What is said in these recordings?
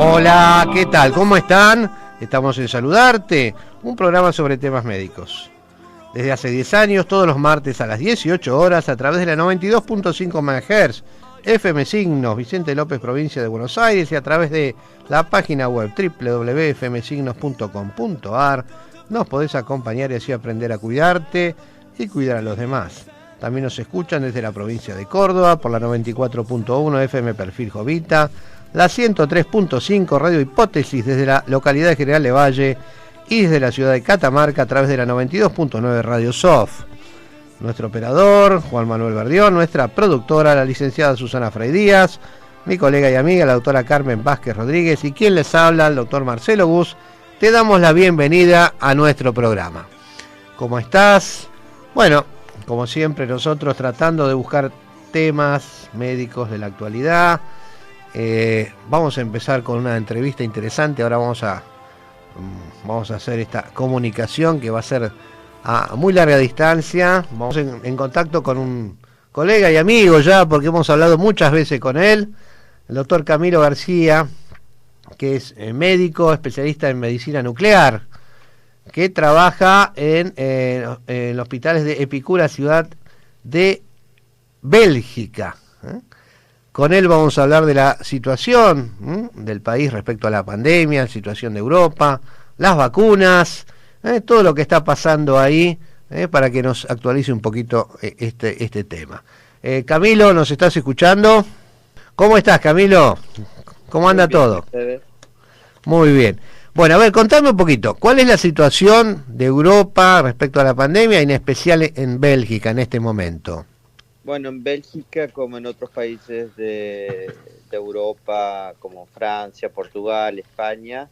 Hola, ¿qué tal? ¿Cómo están? Estamos en Saludarte, un programa sobre temas médicos. Desde hace 10 años, todos los martes a las 18 horas, a través de la 92.5 MHz, FM Signos, Vicente López, provincia de Buenos Aires, y a través de la página web www.fmsignos.com.ar, nos podés acompañar y así aprender a cuidarte y cuidar a los demás. También nos escuchan desde la provincia de Córdoba por la 94.1 FM Perfil Jovita, la 103.5 Radio Hipótesis desde la localidad de General Lavalle y desde la ciudad de Catamarca a través de la 92.9 Radio Sof. Nuestro operador, Juan Manuel Verdión, nuestra productora, la licenciada Susana Fray Díaz, mi colega y amiga, la doctora Carmen Vázquez Rodríguez, y quien les habla, el doctor Marcelo Gus. Te damos la bienvenida a nuestro programa. ¿Cómo estás? Bueno, como siempre nosotros tratando de buscar temas médicos de la actualidad. Vamos a empezar con una entrevista interesante. Ahora vamos a hacer esta comunicación que va a ser a muy larga distancia. Vamos en contacto con un colega y amigo ya, porque hemos hablado muchas veces con él, el doctor Camilo García, que es médico, especialista en medicina nuclear, que trabaja en hospitales de Epicura, ciudad de Bélgica. Con él vamos a hablar de la situación del país respecto a la pandemia, la situación de Europa, las vacunas, todo lo que está pasando ahí, para que nos actualice un poquito este tema. Camilo, ¿nos estás escuchando? ¿Cómo estás, Camilo? ¿Cómo anda todo? Muy bien. Bueno, a ver, contame un poquito, ¿cuál es la situación de Europa respecto a la pandemia, y en especial en Bélgica en este momento? Bueno, en Bélgica, como en otros países de Europa, como Francia, Portugal, España,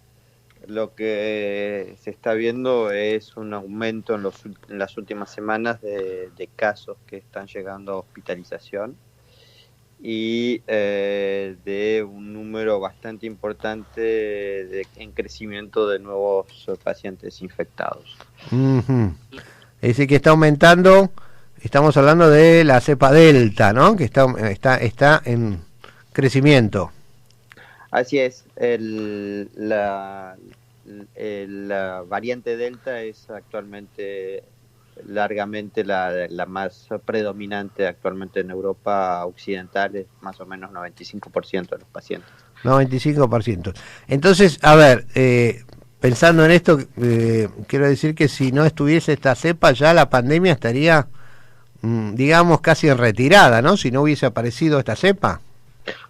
lo que se está viendo es un aumento en las últimas semanas de casos que están llegando a hospitalización y de un número bastante importante en crecimiento de nuevos pacientes infectados. Es decir, que está aumentando. Estamos hablando de la cepa Delta, ¿no? Que está en crecimiento. Así es. La variante Delta es actualmente largamente la más predominante actualmente en Europa occidental, es más o menos 95% de los pacientes. 95%. Entonces, a ver, pensando en esto, quiero decir que si no estuviese esta cepa, ya la pandemia estaría, digamos, casi en retirada, ¿no? Si no hubiese aparecido esta cepa.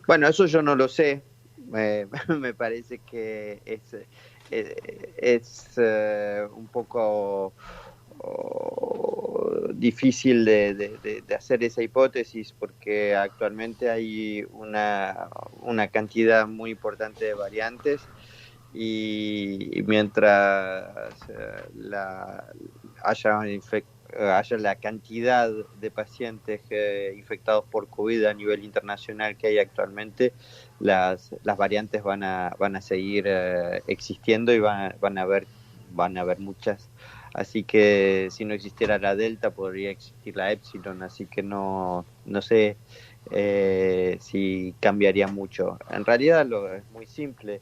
Bueno, eso yo no lo sé. Me parece que es un poco difícil de hacer esa hipótesis, porque actualmente hay una cantidad muy importante de variantes y mientras haya la cantidad de pacientes infectados por COVID a nivel internacional que hay actualmente, las variantes van a seguir existiendo y van a haber muchas. Así que si no existiera la Delta, podría existir la Epsilon, así que no sé si cambiaría mucho. En realidad es muy simple.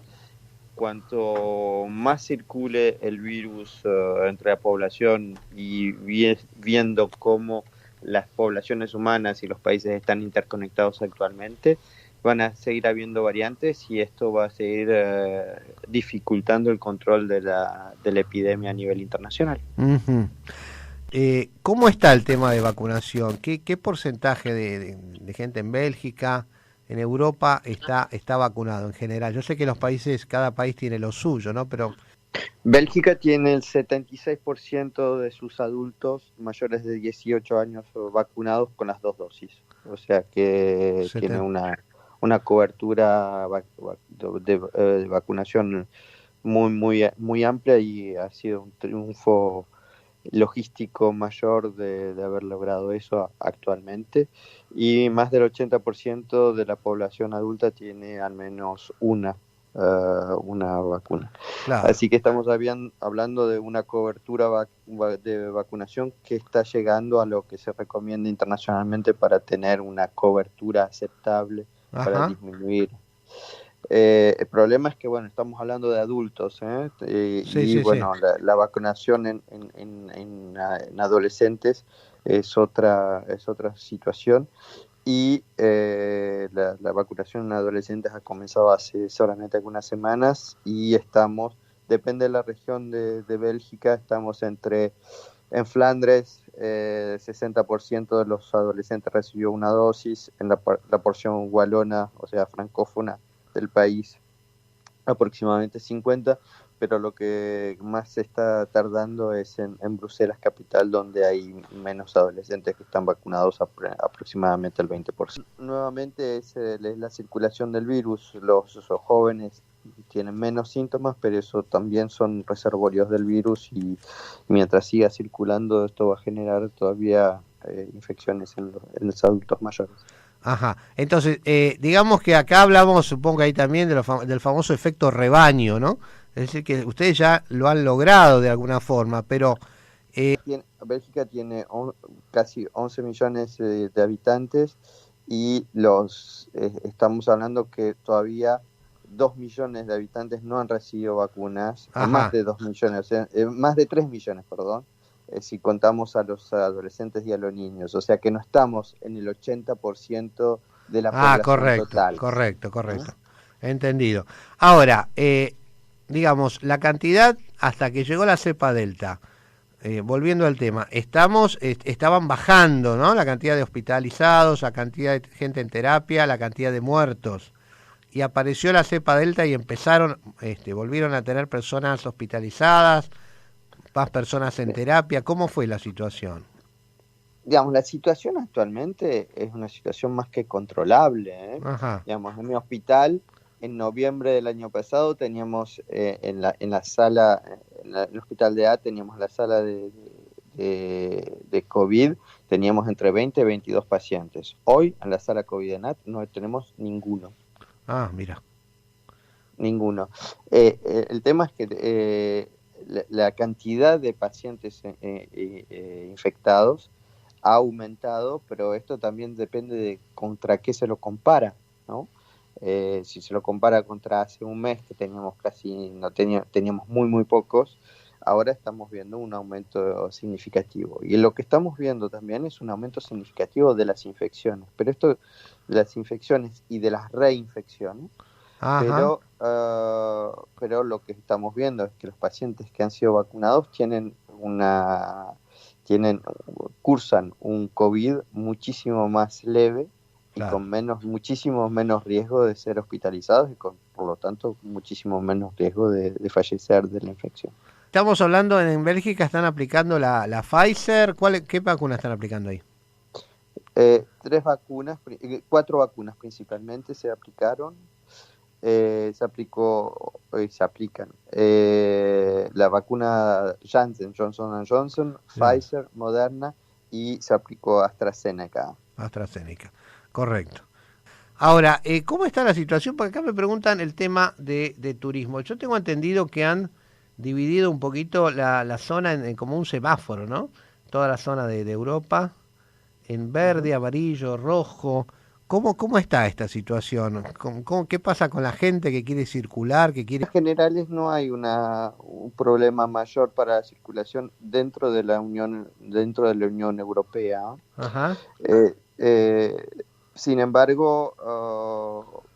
Cuanto más circule el virus entre la población y viendo cómo las poblaciones humanas y los países están interconectados actualmente, van a seguir habiendo variantes y esto va a seguir dificultando el control de la epidemia a nivel internacional. Uh-huh. ¿Cómo está el tema de vacunación? ¿Qué porcentaje de gente en Bélgica, en Europa, está vacunado en general? Yo sé que cada país tiene lo suyo, ¿no? Pero Bélgica tiene el 76% de sus adultos mayores de 18 años vacunados con las 2 dosis. O sea que tiene una cobertura de vacunación muy amplia, y ha sido un triunfo logístico mayor de haber logrado eso actualmente, y más del 80% de la población adulta tiene al menos una vacuna. claro. Así que estamos hablando de una cobertura de vacunación que está llegando a lo que se recomienda internacionalmente para tener una cobertura aceptable. Ajá. Para disminuir El problema es que, bueno, estamos hablando de adultos, ¿eh? Sí, Y sí, sí. bueno, la vacunación en adolescentes es otra situación. Y la vacunación en adolescentes ha comenzado hace solamente algunas semanas y estamos, depende de la región de Bélgica, estamos en Flandres, 60% de los adolescentes recibió una dosis, en la porción walona, o sea, francófona del país, aproximadamente 50, pero lo que más se está tardando es en Bruselas capital, donde hay menos adolescentes que están vacunados, aproximadamente el 20%. Nuevamente es la circulación del virus, los jóvenes tienen menos síntomas, pero eso también son reservorios del virus y mientras siga circulando esto va a generar todavía infecciones en los adultos mayores. Ajá. Entonces, digamos que acá hablamos, supongo que ahí también del famoso efecto rebaño, ¿no? Es decir, que ustedes ya lo han logrado de alguna forma, pero Bélgica tiene casi 11 millones de habitantes y estamos hablando que todavía 2 millones de habitantes no han recibido vacunas, más ajá. de 2 millones, o sea, más de 3 millones, perdón, si contamos a los adolescentes y a los niños. O sea que no estamos en el 80% de la Ah, población correcto, total. correcto, ¿Mm? correcto. Entendido. Ahora, digamos, la cantidad hasta que llegó la cepa Delta, volviendo al tema, estaban bajando, ¿no? La cantidad de hospitalizados, la cantidad de gente en terapia, la cantidad de muertos. Y apareció la cepa Delta y empezaron, volvieron a tener personas hospitalizadas, más personas en terapia. ¿Cómo fue la situación? Digamos, la situación actualmente es una situación más que controlable, ¿eh? Ajá, Digamos, en mi hospital, en noviembre del año pasado, teníamos en la sala, en el hospital de A, teníamos la sala de COVID, teníamos entre 20 y 22 pacientes. Hoy, en la sala COVID de A no tenemos ninguno, ah, mira. ninguno. El tema es que la cantidad de pacientes infectados ha aumentado, pero esto también depende de contra qué se lo compara, ¿no? Si se lo compara contra hace un mes que teníamos teníamos muy pocos, ahora estamos viendo un aumento significativo. Y lo que estamos viendo también es un aumento significativo de las infecciones, pero esto de las infecciones y de las reinfecciones, Ajá, pero lo que estamos viendo es que los pacientes que han sido vacunados tienen, cursan un COVID muchísimo más leve y claro. con muchísimo menos riesgo de ser hospitalizados y por lo tanto, muchísimo menos riesgo de fallecer de la infección. Estamos hablando en Bélgica, están aplicando la Pfizer. ¿Qué vacuna están aplicando ahí? Cuatro vacunas principalmente se aplicaron. Se aplican la vacuna Janssen, Johnson & Johnson, Sí, Pfizer, Moderna y se aplicó AstraZeneca. AstraZeneca. Correcto. Ahora, ¿cómo está la situación? Porque acá me preguntan el tema de turismo. Yo tengo entendido que han dividido un poquito la zona en como un semáforo, ¿no? Toda la zona de Europa, en Ujú. verde, amarillo, rojo. ¿Cómo está esta situación? ¿Qué pasa con la gente que quiere circular, que quiere... En generales no hay un problema mayor para la circulación dentro de la Unión Europea. Ajá, Eh, eh, Sin embargo,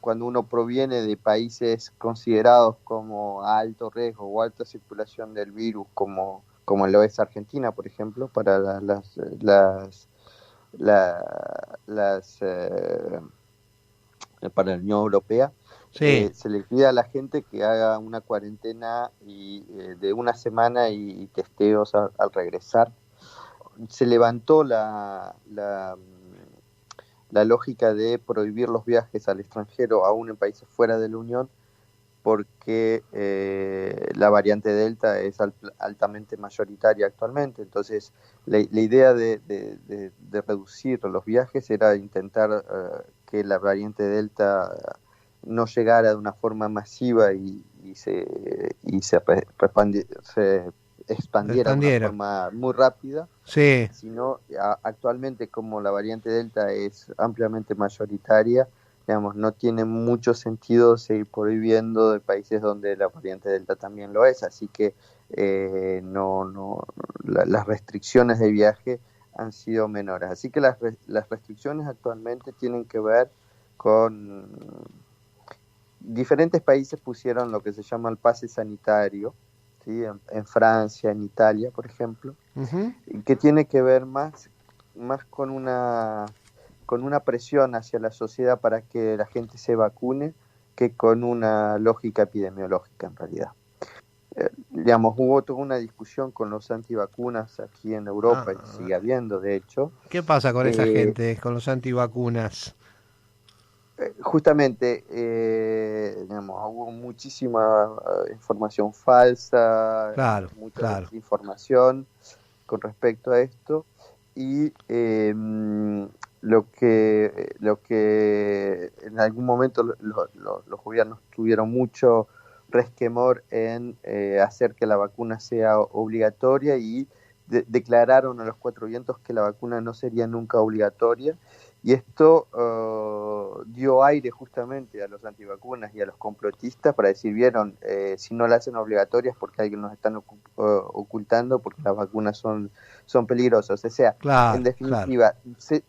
cuando uno proviene de países considerados como a alto riesgo o alta circulación del virus, como lo es Argentina, por ejemplo, para las para la Unión Europea, sí. se le pide a la gente que haga una cuarentena de una semana y testeos al regresar. Se levantó la lógica de prohibir los viajes al extranjero, aún en países fuera de la Unión, porque la variante Delta es altamente mayoritaria actualmente. Entonces, la idea de reducir los viajes era intentar que la variante Delta no llegara de una forma masiva se expandiera de una Expandieron. forma muy rápida, Sí, sino actualmente como la variante Delta es ampliamente mayoritaria, digamos, no tiene mucho sentido seguir prohibiendo de países donde la variante Delta también lo es, así que las restricciones de viaje han sido menores. Así que las restricciones actualmente tienen que ver con diferentes países pusieron lo que se llama el pase sanitario, ¿sí? En Francia, en Italia, por ejemplo, Ujú. que tiene que ver más con una presión hacia la sociedad para que la gente se vacune que con una lógica epidemiológica en realidad. Digamos, hubo toda una discusión con los antivacunas aquí en Europa y Ah, sigue habiendo, de hecho. ¿qué pasa con esa Eh, gente, con los antivacunas? Justamente, digamos, hubo muchísima información falsa, Claro, mucha claro. desinformación con respecto a esto y lo que en algún momento los gobiernos tuvieron mucho resquemor en hacer que la vacuna sea obligatoria y declararon a los cuatro vientos que la vacuna no sería nunca obligatoria y esto dio aire justamente a los antivacunas y a los complotistas para decir, vieron, si no la hacen obligatorias porque alguien nos están ocultando porque las vacunas son peligrosas. O sea, en Claro, claro. definitiva,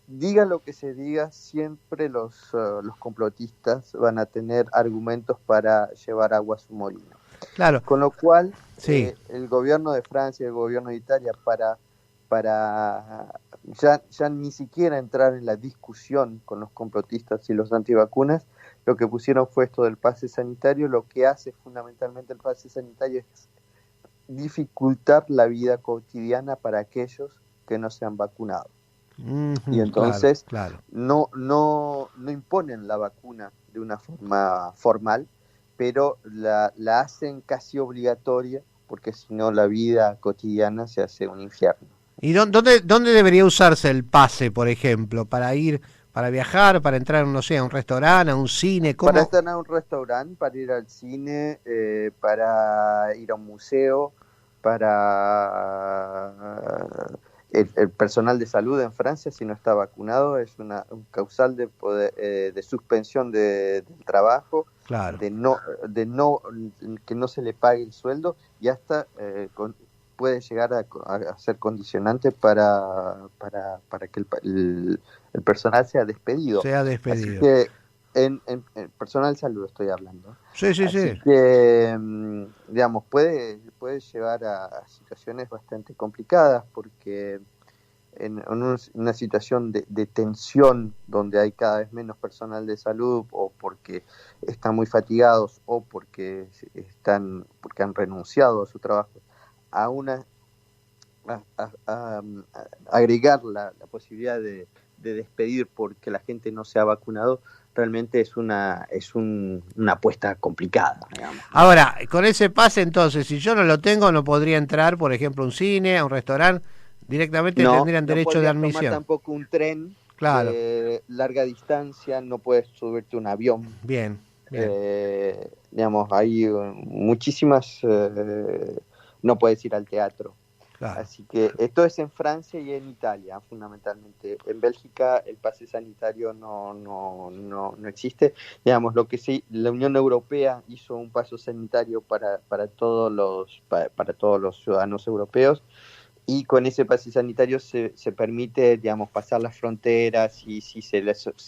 diga lo que se diga, siempre los complotistas van a tener argumentos para llevar agua a su molino. Claro, Con lo cual, sí. el gobierno de Francia y el gobierno de Italia, para ya ni siquiera entrar en la discusión con los complotistas y los antivacunas, lo que pusieron fue esto del pase sanitario. Lo que hace fundamentalmente el pase sanitario es dificultar la vida cotidiana para aquellos que no se han vacunado. Y Ujú, claro, entonces claro. no imponen la vacuna de una forma formal, pero la hacen casi obligatoria, porque si no la vida cotidiana se hace un infierno. ¿Y dónde debería usarse el pase, por ejemplo? ¿Para ir, para viajar, para entrar, no sé, a un restaurante, a un cine? Para ¿Cómo? estar en un restaurante, para ir al cine, para ir a un museo, para el personal de salud en Francia, si no está vacunado, es un causal de suspensión del trabajo, Claro. de no, de no que no se le pague el sueldo y hasta puede llegar a ser condicionante para que el personal sea despedido. Sea Así despedido. que en personal salud estoy hablando. Sí, sí, Así sí. que, digamos, puede llevar a situaciones bastante complicadas porque en una situación de tensión donde hay cada vez menos personal de salud o porque están muy fatigados o porque han renunciado a su trabajo, a una agregar la posibilidad de despedir porque la gente no se ha vacunado, realmente una apuesta complicada, digamos, ¿no? Ahora, con ese pase, entonces, si yo no lo tengo, no podría entrar, por ejemplo, a un cine, a un restaurante. Directamente No, tendrían no derecho de podrías tomar admisión. tampoco un tren Claro. de larga distancia, no puedes subirte a un avión. Bien, bien. Digamos, hay muchísimas, no puedes ir al teatro. Claro. Así que esto es en Francia y en Italia, fundamentalmente. En Bélgica el pase sanitario no existe. Digamos, lo que sí, la Unión Europea hizo un paso sanitario para todos los ciudadanos europeos y con ese pase sanitario se permite, digamos, pasar las fronteras y si se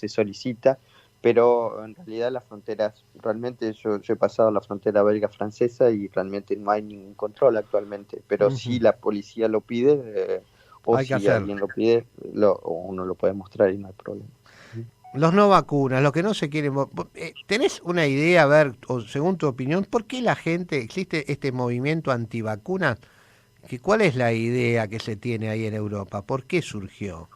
solicita, pero en realidad las fronteras, realmente yo he pasado la frontera belga-francesa y realmente no hay ningún control actualmente, pero si Ujú. la policía lo pide o Hay que si hacerlo. alguien lo pide, uno lo puede mostrar y no hay problema. Los no vacunas, los que no se quieren... ¿Tenés una idea, a ver, o según tu opinión, por qué la gente, existe este movimiento antivacunas? ¿Cuál es la idea que se tiene ahí en Europa? ¿Por qué surgió?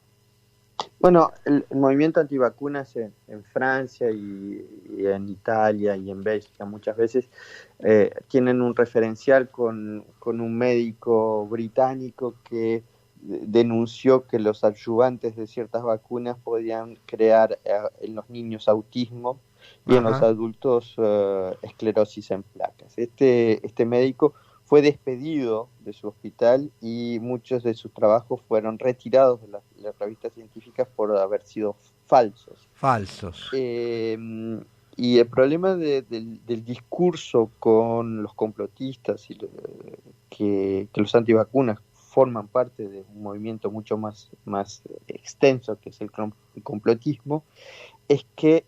Bueno, el movimiento antivacunas en Francia y en Italia y en Bélgica muchas veces tienen un referencial con un médico británico que denunció que los adyuvantes de ciertas vacunas podían crear en los niños autismo y en los Ajá. adultos esclerosis en placas. Este médico fue despedido de su hospital y muchos de sus trabajos fueron retirados de las revistas científicas por haber sido falsos. Falsos. Y el problema del discurso con los complotistas y que los antivacunas forman parte de un movimiento mucho más extenso, que es el complotismo, es que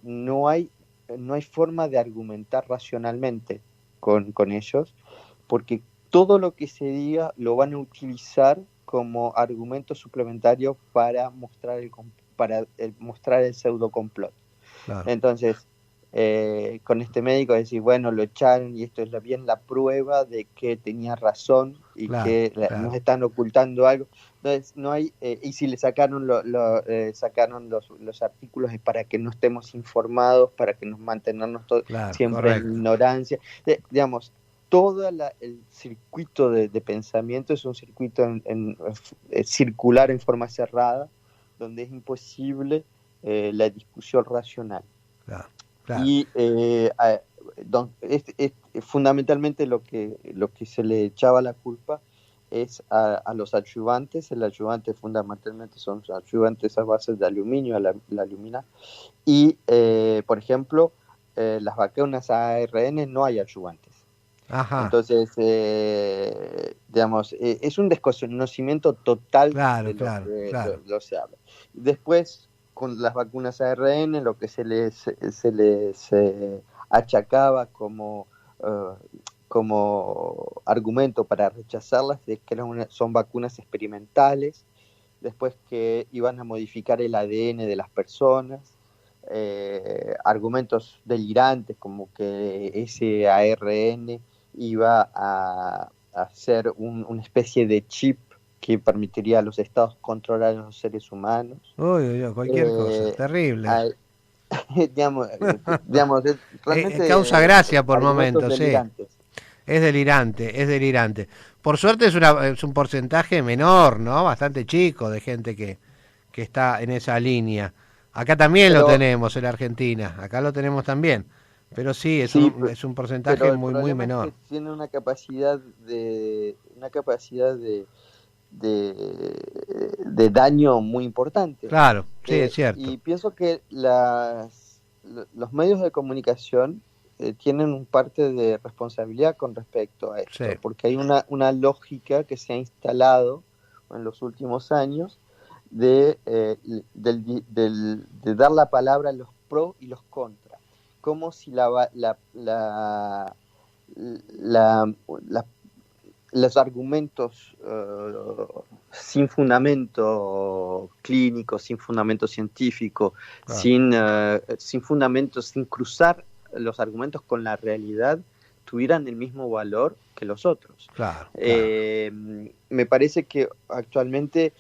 no hay forma de argumentar racionalmente con ellos, porque todo lo que se diga lo van a utilizar como argumento suplementario para mostrar el pseudo complot. Claro. Entonces, con este médico decir, bueno, lo echaron y esto es bien la prueba de que tenía razón y que nos están ocultando algo. Entonces, no hay, y si le sacaron sacaron los artículos es para que no estemos informados, para que nos mantenemos siempre en ignorancia. Digamos, todo el circuito de pensamiento es un circuito circular en forma cerrada, donde es imposible la discusión racional. Claro. Y fundamentalmente lo que se le echaba la culpa es a los adyuvantes. El ayudante fundamentalmente son adyuvantes a base de aluminio, la alumina. Y, por ejemplo, las vacunas ARN no hay adyuvantes. Ajá. Entonces, digamos, es un desconocimiento total de lo que se habla. Después, con las vacunas ARN, lo que se les achacaba como argumento para rechazarlas es que son vacunas experimentales, después que iban a modificar el ADN de las personas, argumentos delirantes como que ese ARN iba a ser una especie de chip que permitiría a los estados controlar a los seres humanos. Cualquier cosa, terrible. Digamos, realmente causa gracia por momentos, delirantes. Sí. Es delirante. Por suerte es un porcentaje menor, ¿no? Bastante chico de gente que está en esa línea. Acá también lo tenemos en Argentina, acá lo tenemos también. Pero sí, es un porcentaje muy menor. Es que tiene una capacidad de daño muy importante. Claro, sí, es cierto. Y pienso que los medios de comunicación tienen un parte de responsabilidad con respecto a esto, porque hay una lógica que se ha instalado en los últimos años de dar la palabra a los pros y los contras, como si los argumentos sin fundamento clínico, sin fundamento científico, sin fundamento, sin cruzar los argumentos con la realidad, tuvieran el mismo valor que los otros. Me parece que actualmente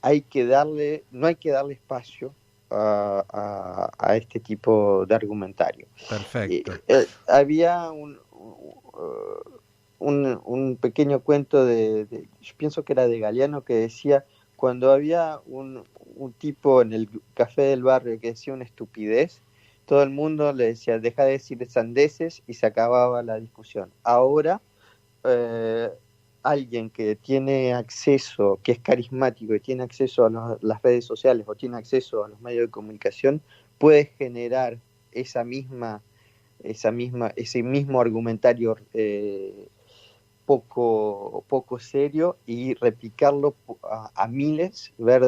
no hay que darle espacio a este tipo de argumentario. Perfecto. Había un pequeño cuento yo pienso que era de Galeano, que decía, cuando había un tipo en el café del barrio que decía una estupidez, todo el mundo le decía, deja de decir sandeces, y se acababa la discusión. Ahora, alguien que tiene acceso, que es carismático y tiene acceso a las redes sociales o tiene acceso a los medios de comunicación, puede generar ese mismo argumentario poco serio y replicarlo a miles, ver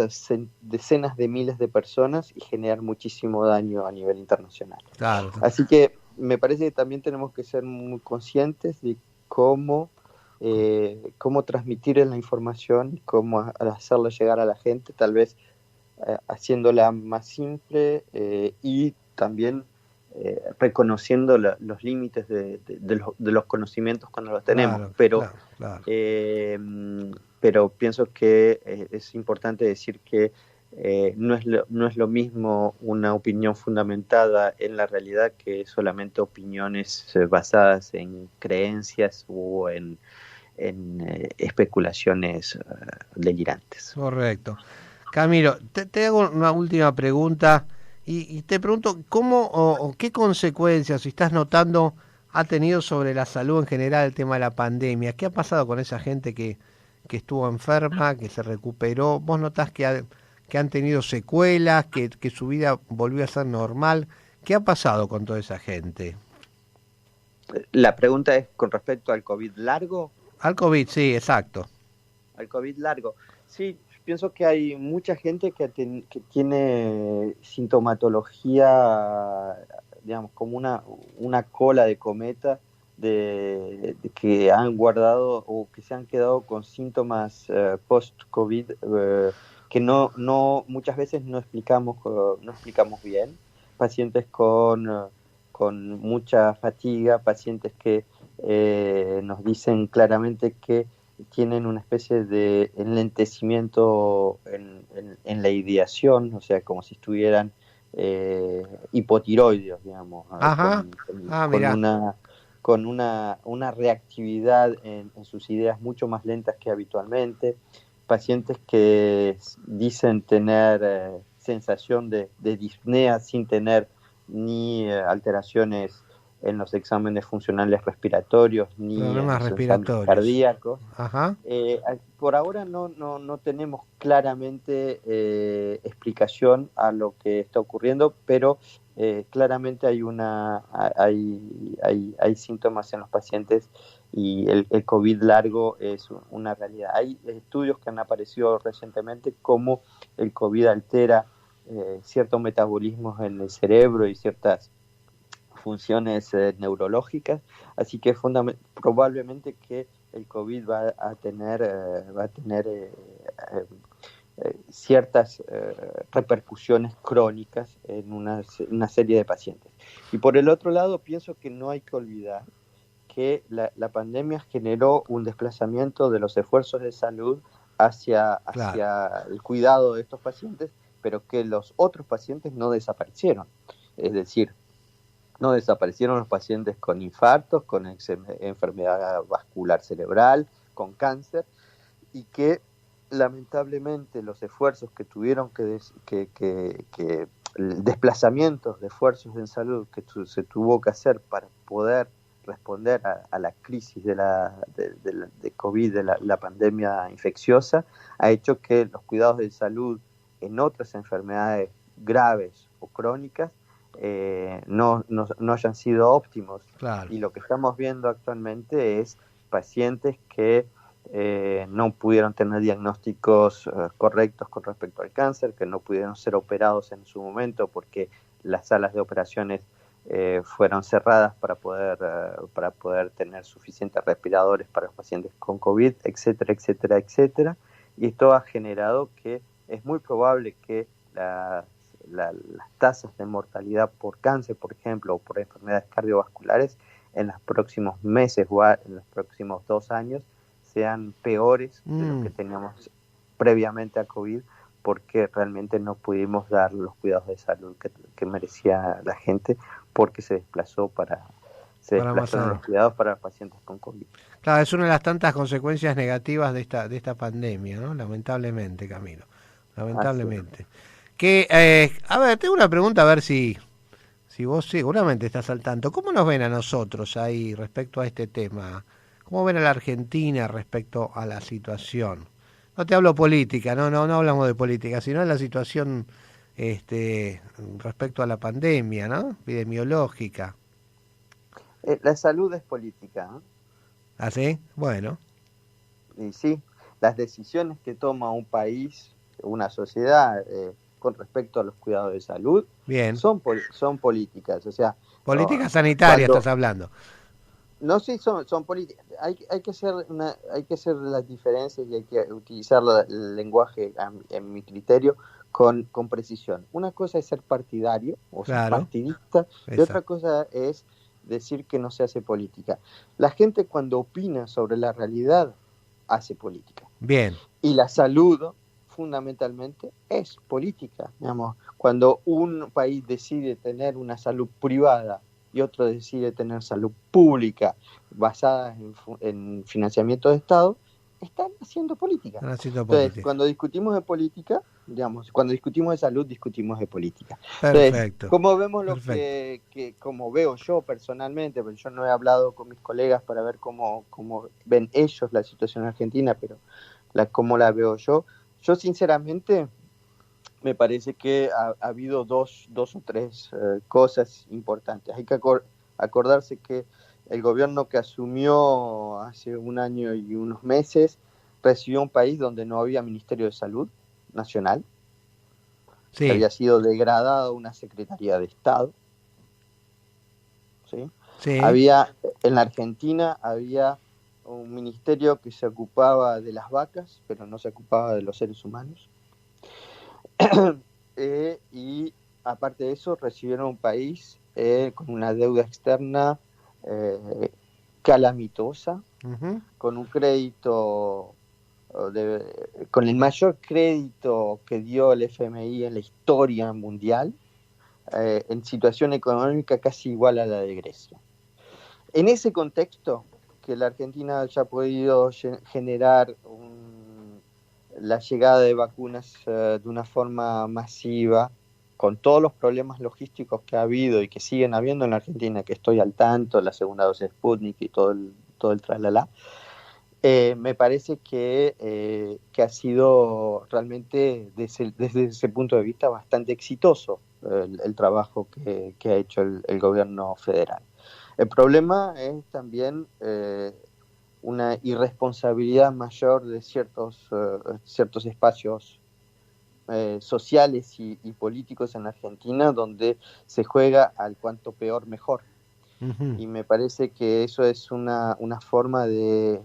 decenas de miles de personas y generar muchísimo daño a nivel internacional. Claro. Así que me parece que también tenemos que ser muy conscientes de cómo transmitir la información, cómo hacerla llegar a la gente, tal vez haciéndola más simple y también reconociendo los límites de los conocimientos cuando los tenemos. Claro. Pero pienso que es importante decir que no es lo mismo una opinión fundamentada en la realidad que solamente opiniones basadas en creencias o en especulaciones delirantes. Correcto. Camilo, te hago una última pregunta y te pregunto cómo o qué consecuencias, si estás notando, ha tenido sobre la salud en general el tema de la pandemia. ¿Qué ha pasado con esa gente que estuvo enferma, que se recuperó? ¿Vos notás que que han tenido secuelas, que su vida volvió a ser normal. ¿Qué ha pasado con toda esa gente? La pregunta es con respecto al COVID largo. Al COVID, sí, exacto. Al COVID largo. Sí, pienso que hay mucha gente que tiene sintomatología, digamos, como una cola de cometa de que han guardado o que se han quedado con síntomas post-COVID que muchas veces no explicamos bien. Pacientes con mucha fatiga, pacientes que nos dicen claramente que tienen una especie de enlentecimiento en la ideación, o sea, como si estuvieran hipotiroideos, digamos, Ajá. Ah, con mirá. una reactividad en sus ideas mucho más lentas que habitualmente, pacientes que dicen tener sensación de disnea sin tener ni alteraciones en los exámenes funcionales respiratorios ni en Problemas los exámenes respiratorios. cardíacos. Ajá. Por ahora no tenemos claramente explicación a lo que está ocurriendo, pero claramente hay síntomas en los pacientes y el COVID largo es una realidad. Hay estudios que han aparecido recientemente como el COVID altera ciertos metabolismos en el cerebro y ciertas funciones neurológicas, así que probablemente que el COVID va a tener ciertas repercusiones crónicas en una serie de pacientes. Y por el otro lado, pienso que no hay que olvidar que la pandemia generó un desplazamiento de los esfuerzos de salud Claro. hacia el cuidado de estos pacientes, pero que los otros pacientes no desaparecieron. Es decir, no desaparecieron los pacientes con infartos, con enfermedad vascular cerebral, con cáncer, y que lamentablemente los esfuerzos que tuvieron el desplazamiento de esfuerzos en salud que se tuvo que hacer para poder responder a la crisis de COVID, de la pandemia infecciosa, ha hecho que los cuidados de salud en otras enfermedades graves o crónicas no hayan sido óptimos. Claro. Y lo que estamos viendo actualmente es pacientes que no pudieron tener diagnósticos correctos con respecto al cáncer, que no pudieron ser operados en su momento porque las salas de operaciones fueron cerradas para poder tener suficientes respiradores para los pacientes con COVID, etcétera, etcétera, etcétera. Y esto ha generado que es muy probable que las tasas de mortalidad por cáncer, por ejemplo, o por enfermedades cardiovasculares en los próximos meses o en los próximos 2 años sean peores de los que teníamos previamente a COVID, porque realmente no pudimos dar los cuidados de salud que merecía la gente, porque se desplazaron los cuidados para los pacientes con COVID. Claro, es una de las tantas consecuencias negativas de esta pandemia, ¿no? Lamentablemente, Camilo. Lamentablemente. A ver, tengo una pregunta, a ver si vos seguramente estás al tanto. ¿Cómo nos ven a nosotros ahí respecto a este tema? ¿Cómo ven a la Argentina respecto a la situación? No te hablo política, no hablamos de política, sino de la situación respecto a la pandemia, ¿no? Epidemiológica. La salud es política, ¿no? ¿Ah, sí? Bueno. Y sí, las decisiones que toma un país, una sociedad, con respecto a los cuidados de salud, Bien. son políticas. O sea, política sanitaria estás hablando. No, sí, son políticas. Hay que hacer las diferencias y hay que utilizar el lenguaje, en mi criterio, con precisión. Una cosa es ser partidario o ser partidista, y otra cosa es decir que no se hace política. La gente, cuando opina sobre la realidad, hace política. Bien. Y la salud, fundamentalmente, es política. Digamos, cuando un país decide tener una salud privada y otro decide tener salud pública basada en financiamiento de Estado, están haciendo política. Entonces, cuando discutimos de política, cuando discutimos de salud, discutimos de política. Perfecto. Entonces, como vemos como veo yo personalmente, porque yo no he hablado con mis colegas para ver cómo ven ellos la situación en Argentina, pero cómo la veo yo sinceramente me parece que ha habido dos o tres cosas importantes. Hay que acordarse que el gobierno que asumió hace un año y unos meses recibió un país donde no había Ministerio de Salud Nacional, Sí, que había sido degradado a una Secretaría de Estado, ¿sí? sí, En la Argentina había un ministerio que se ocupaba de las vacas, pero no se ocupaba de los seres humanos. Y aparte de eso, recibieron un país con una deuda externa calamitosa, ujú, con un crédito, con el mayor crédito que dio el FMI en la historia mundial, en situación económica casi igual a la de Grecia. En ese contexto, que la Argentina haya podido generar la llegada de vacunas de una forma masiva, con todos los problemas logísticos que ha habido y que siguen habiendo en la Argentina, que estoy al tanto, la segunda dosis de Sputnik y todo el tralala, me parece que ha sido realmente desde ese punto de vista bastante exitoso el trabajo que ha hecho el gobierno federal. El problema es también una irresponsabilidad mayor de ciertos espacios sociales y políticos en Argentina, donde se juega al cuanto peor mejor. ujú. Y me parece que eso es una forma eh,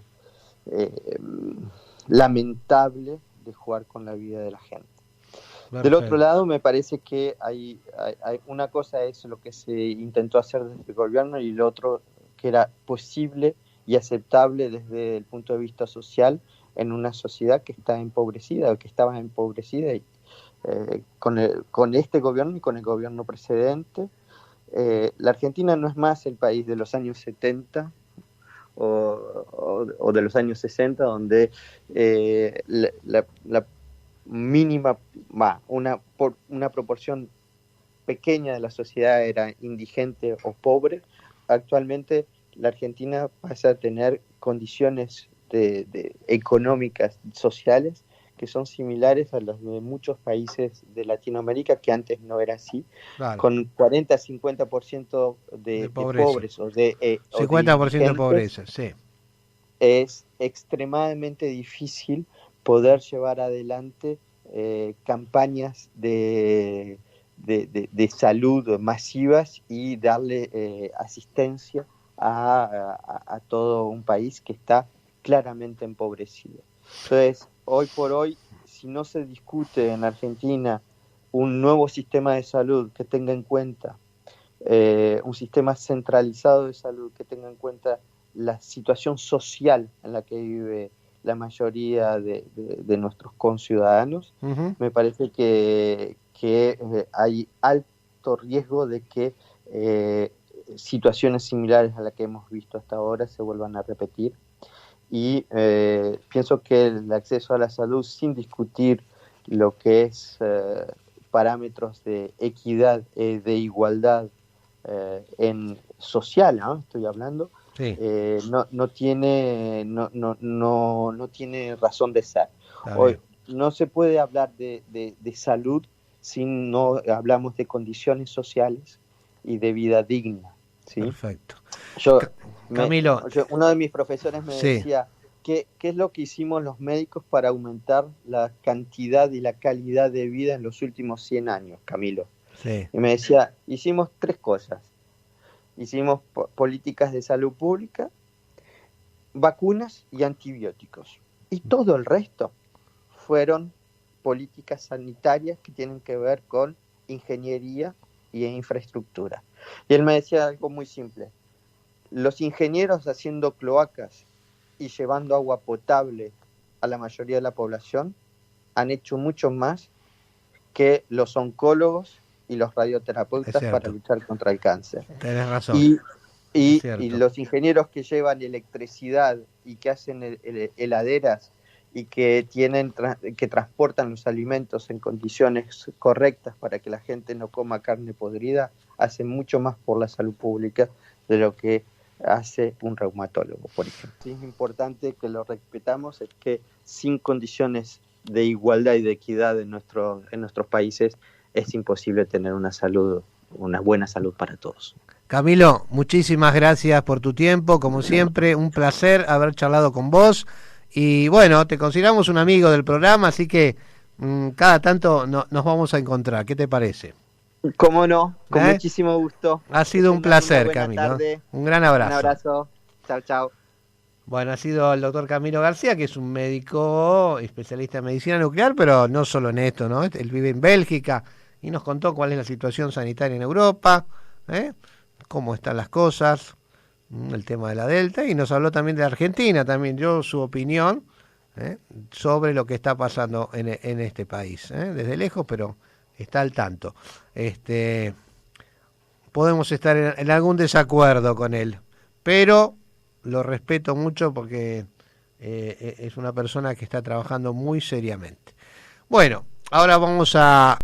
lamentable de jugar con la vida de la gente. Del otro Perfecto. lado, me parece que hay una cosa es lo que se intentó hacer desde el gobierno y lo otro que era posible y aceptable desde el punto de vista social en una sociedad que está empobrecida, o que estaba empobrecida y, con este gobierno y con el gobierno precedente. La Argentina no es más el país de los años 70 o de los años 60, donde la mínima, una proporción pequeña de la sociedad era indigente o pobre. Actualmente la Argentina pasa a tener condiciones económicas, sociales, que son similares a las de muchos países de Latinoamérica, que antes no era así, Claro, con 40-50% de de pobreza. pobres o de 50% de indigentes. pobreza, sí. Es extremadamente difícil poder llevar adelante campañas de salud masivas y darle asistencia a todo un país que está claramente empobrecido. Entonces, hoy por hoy, si no se discute en Argentina un nuevo sistema de salud que tenga en cuenta un sistema centralizado de salud que tenga en cuenta la situación social en la que vive la mayoría de nuestros conciudadanos, Ujú. me parece que hay alto riesgo de que situaciones similares a las que hemos visto hasta ahora se vuelvan a repetir. Y pienso que el acceso a la salud, sin discutir lo que es parámetros de equidad, de igualdad en social, ¿no? Estoy hablando, Sí, no tiene razón de ser. está Hoy bien. no se puede hablar de salud si no hablamos de condiciones sociales y de vida digna, ¿sí? Perfecto. Yo, Ca- Camilo, Uno de mis profesores me sí, decía, ¿qué es lo que hicimos los médicos para aumentar la cantidad y la calidad de vida en los últimos 100 años, Camilo? sí. Y me decía, hicimos tres cosas. Hicimos políticas de salud pública, vacunas y antibióticos. Y todo el resto fueron políticas sanitarias que tienen que ver con ingeniería y infraestructura. Y él me decía algo muy simple. Los ingenieros haciendo cloacas y llevando agua potable a la mayoría de la población han hecho mucho más que los oncólogos y los Es radioterapeutas para cierto. luchar contra el cáncer. Tenés razón. Y, Es y cierto. los ingenieros que llevan electricidad y que hacen heladeras y que que transportan los alimentos en condiciones correctas para que la gente no coma carne podrida, hacen mucho más por la salud pública de lo que hace un reumatólogo, por ejemplo. Es importante que lo respetamos, es que sin condiciones de igualdad y de equidad en nuestros países, es imposible tener una buena salud para todos. Camilo, muchísimas gracias por tu tiempo, como siempre, un placer haber charlado con vos. Y bueno, te consideramos un amigo del programa, así que cada tanto nos vamos a encontrar. ¿Qué te parece? Cómo no, con muchísimo gusto. Ha sido un placer, Camilo. Un gran abrazo. Un abrazo. Chao, chao. Bueno, ha sido el doctor Camilo García, que es un médico especialista en medicina nuclear, pero no solo en esto, ¿no? Él vive en Bélgica y nos contó cuál es la situación sanitaria en Europa, cómo están las cosas, el tema de la Delta, y nos habló también de Argentina, también dio su opinión sobre lo que está pasando en este país, desde lejos, pero está al tanto. Podemos estar en algún desacuerdo con él, pero lo respeto mucho porque es una persona que está trabajando muy seriamente. Bueno, ahora vamos a